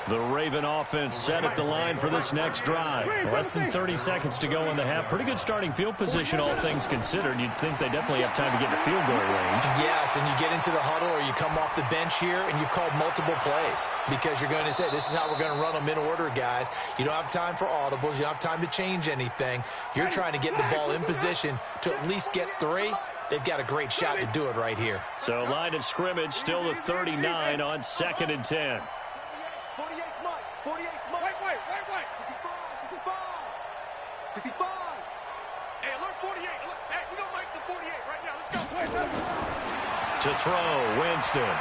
The Raven offense set at the line for this next drive. Less than 30 seconds to go in the half. Pretty good starting field position, all things considered. You'd think they definitely have time to get to field goal range. Yes, and you get into the huddle or you come off the bench here and you've called multiple plays because you're going to say, this is how we're going to run them in order, guys. You don't have time for audibles. You don't have time to change anything. You're trying to get the ball in position to at least get 3. They've got a great shot to do it right here. So line of scrimmage still the 39 on 2nd and 10. 48 Mike. 48 Mike. Wait. 65. Hey, alert 48. Hey, we don't make the 48 right now. Let's go. To throw, Winston.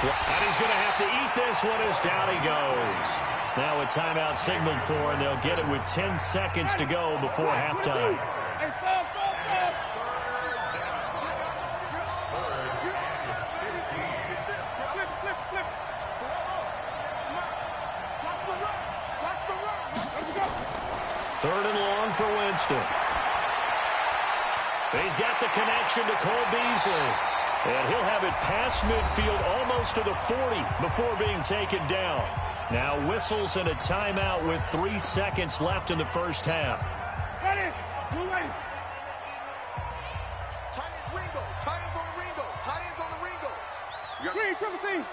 And he's going to have to eat this one as down he goes. Now a timeout signaled for, and they'll get it with 10 seconds to go before halftime. Hey, stop. Flip. Watch the run. Let's go. 3rd and long for Winston. He's got the connection to Cole Beasley. And he'll have it past midfield almost to the 40 before being taken down. Now whistles and a timeout with 3 seconds left in the first half. Ready. Blue way. Tight ends Ringo. Tight ends on the Ringo. Green, Timothy.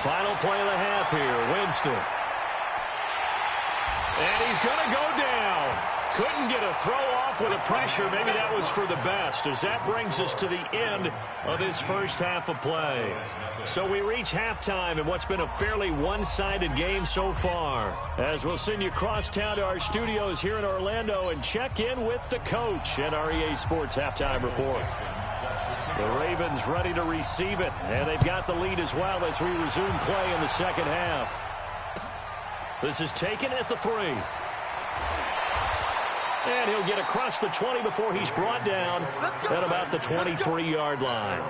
Final play of the half here, Winston. And he's going to go down. Couldn't get a throw off with the pressure. Maybe that was for the best, as that brings us to the end of this first half of play. So we reach halftime in what's been a fairly one-sided game so far. As we'll send you across town to our studios here in Orlando and check in with the coach and our EA Sports Halftime Report. The Ravens ready to receive it, and they've got the lead as well as we resume play in the second half. This is taken at the 3. And he'll get across the 20 before he's brought down at about the 23-yard line.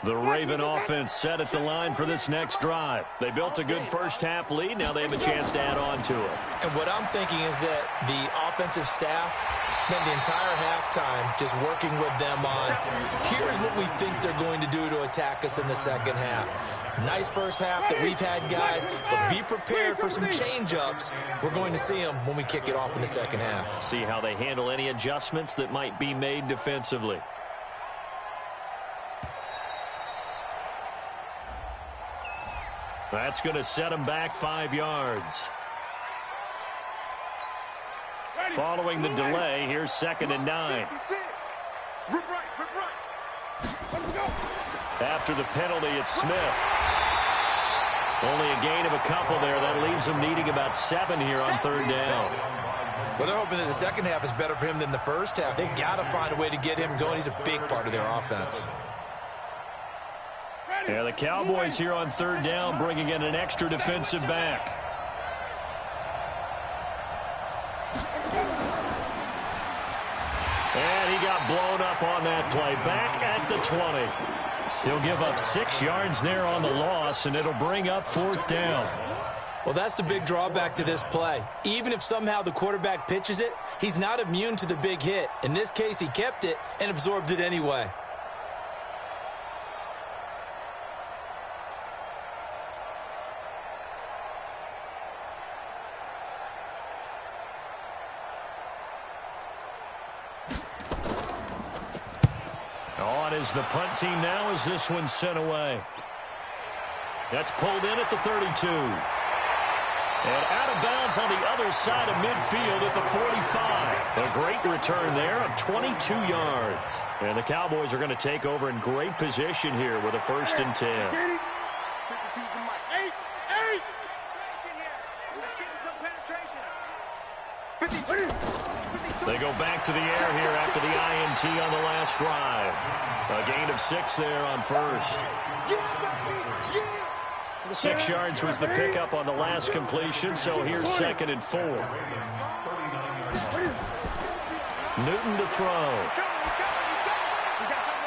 The Raven offense set at the line for this next drive. They built a good first half lead. Now they have a chance to add on to it. And what I'm thinking is that the offensive staff spent the entire halftime just working with them on, here's what we think they're going to do to attack us in the second half. Nice first half that we've had, guys, but be prepared for some change-ups. We're going to see them when we kick it off in the second half. See how they handle any adjustments that might be made defensively. That's going to set him back 5 yards. Following the delay, here's 2nd and 9. After the penalty, it's Smith. Only a gain of a couple there. That leaves them needing about 7 here on 3rd down. Well, they're hoping that the second half is better for him than the first half. They've got to find a way to get him going. He's a big part of their offense. Yeah, the Cowboys here on 3rd down, bringing in an extra defensive back. And he got blown up on that play. Back at the 20. He'll give up 6 yards there on the loss, and it'll bring up 4th down. Well, that's the big drawback to this play. Even if somehow the quarterback pitches it, he's not immune to the big hit. In this case, he kept it and absorbed it anyway. Is the punt team now as this one's sent away. That's pulled in at the 32. And out of bounds on the other side of midfield at the 45. A great return there of 22 yards. And the Cowboys are going to take over in great position here with a 1st and 10. They go back to the air here after the INT on the last drive. A gain of 6 there on 1st. 6 yards was the pickup on the last completion, so here's 2nd and 4. Newton to throw.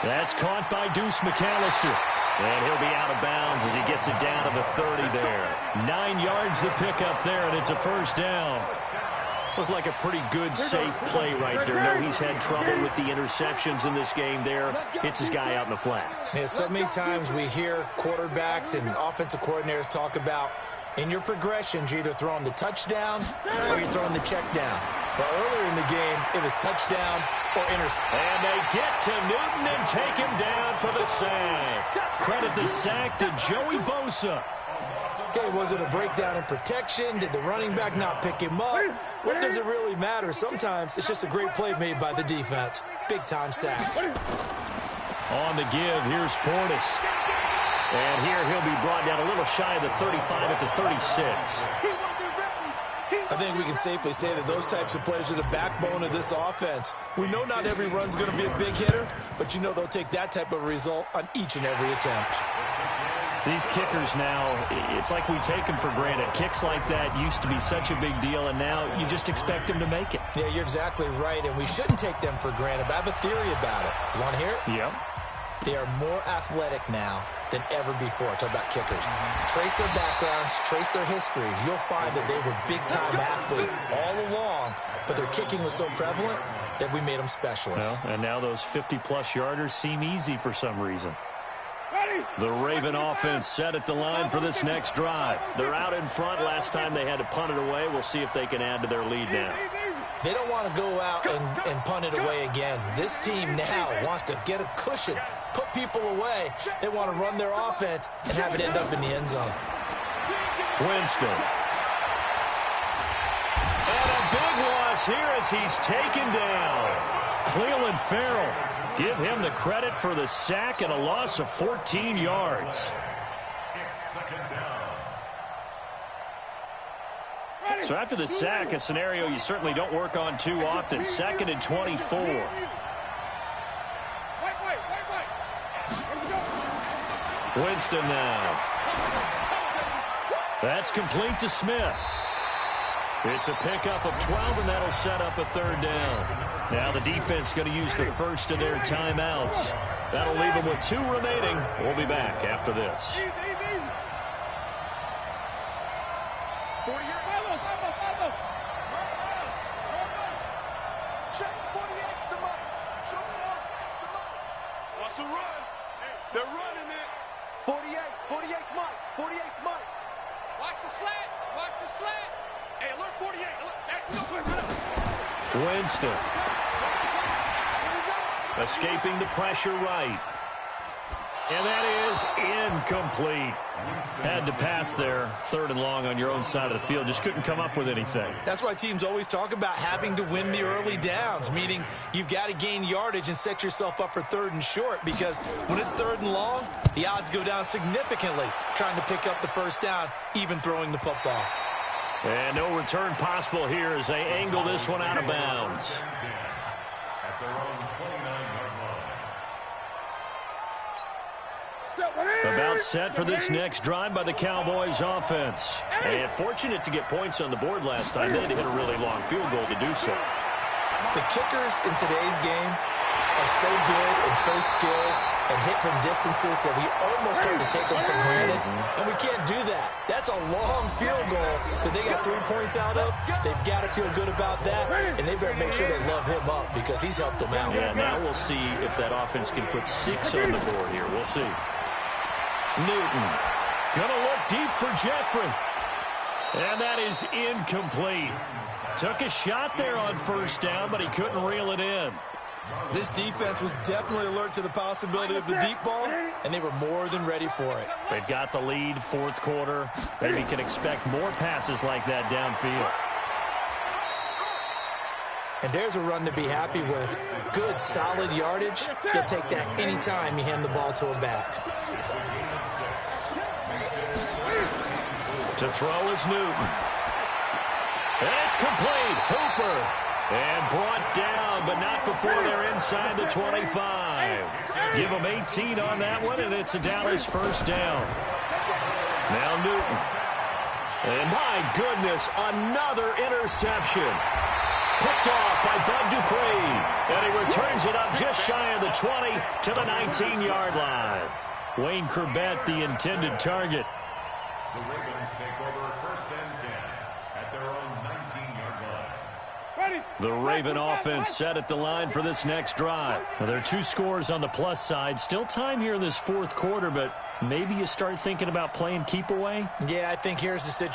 That's caught by Deuce McAllister. And he'll be out of bounds as he gets it down to the 30 there. 9 yards to pick up there, and it's a first down. Looked like a pretty good, safe play right there. No, he's had trouble with the interceptions in this game there. Hits his guy out in the flat. Yeah, so many times we hear quarterbacks and offensive coordinators talk about in your progressions, you're either throwing the touchdown or you're throwing the check down. But earlier in the game, it was touchdown or interception. And they get to Newton and take him down for the sack. Credit the sack to Joey Bosa. Okay, was it a breakdown in protection? Did the running back not pick him up? What does it really matter? Sometimes it's just a great play made by the defense. Big-time sack. On the give, here's Portis. And here he'll be brought down a little shy of the 35 at the 36. I think we can safely say that those types of plays are the backbone of this offense. We know not every run's going to be a big hitter, but you know they'll take that type of result on each and every attempt. These kickers now, it's like we take them for granted. Kicks like that used to be such a big deal, and now you just expect them to make it. Yeah, you're exactly right, and we shouldn't take them for granted. But I have a theory about it. You want to hear it? Yep. They are more athletic now than ever before. Talk about kickers. Trace their backgrounds, trace their histories. You'll find that they were big-time athletes all along, but their kicking was so prevalent that we made them specialists. Well, and now those 50-plus yarders seem easy for some reason. The Raven offense set at the line for this next drive. They're out in front. Last time they had to punt it away. We'll see if they can add to their lead now. They don't want to go out and punt it away again. This team now wants to get a cushion, put people away. They want to run their offense and have it end up in the end zone. Winston. And a big loss here as he's taken down. Cleveland Farrell. Give him the credit for the sack and a loss of 14 yards. So after the sack, a scenario you certainly don't work on too often. 2nd and 24. Winston now. That's complete to Smith. It's a pickup of 12, and that'll set up a 3rd down. Now the defense going to use the first of their timeouts. That'll leave them with 2 remaining. We'll be back after this. What's the run? They're running it. 48's Mike. 48's Mike. Watch the slants. Watch the slant. Hey, alert 48. Winston. Escaping the pressure right. And that is incomplete. Had to pass there. 3rd and long on your own side of the field. Just couldn't come up with anything. That's why teams always talk about having to win the early downs, meaning you've got to gain yardage and set yourself up for 3rd and short, because when it's 3rd and long, the odds go down significantly trying to pick up the first down, even throwing the football. And no return possible here as they angle this one out of bounds. About set for this next drive by the Cowboys offense. And fortunate to get points on the board last time. They had to hit a really long field goal to do so. The kickers in today's game are so good and so skilled and hit from distances that we almost start to take them for granted. And we can't do that. That's a long field goal that they got 3 points out of. They've got to feel good about that, and they better make sure they love him up because he's helped them out. Yeah, now we'll see if that offense can put 6 on the board here. We'll see. Newton gonna look deep for Jeffrey. And that is incomplete. Took a shot there on 1st down, but he couldn't reel it in. This defense was definitely alert to the possibility of the deep ball, and they were more than ready for it. They've got the lead, 4th quarter. Maybe can expect more passes like that downfield. And there's a run to be happy with. Good, solid yardage. You'll take that anytime you hand the ball to a back. To throw is Newton. And it's complete. Hooper. And brought down, but not before they're inside the 25. Give them 18 on that one, and it's a Dallas 1st down. Now Newton. And my goodness, another interception. Picked off by Bud Dupree. And he returns it up just shy of the 20 to the 19-yard line. Wayne Corbett, the intended target. The Ravens take over 1st and 10 at their own 19-yard line. Ready. The Raven offense set at the line for this next drive. Well, there are 2 scores on the plus side. Still time here in this 4th quarter, but maybe you start thinking about playing keep away? Yeah, I think here's the situation.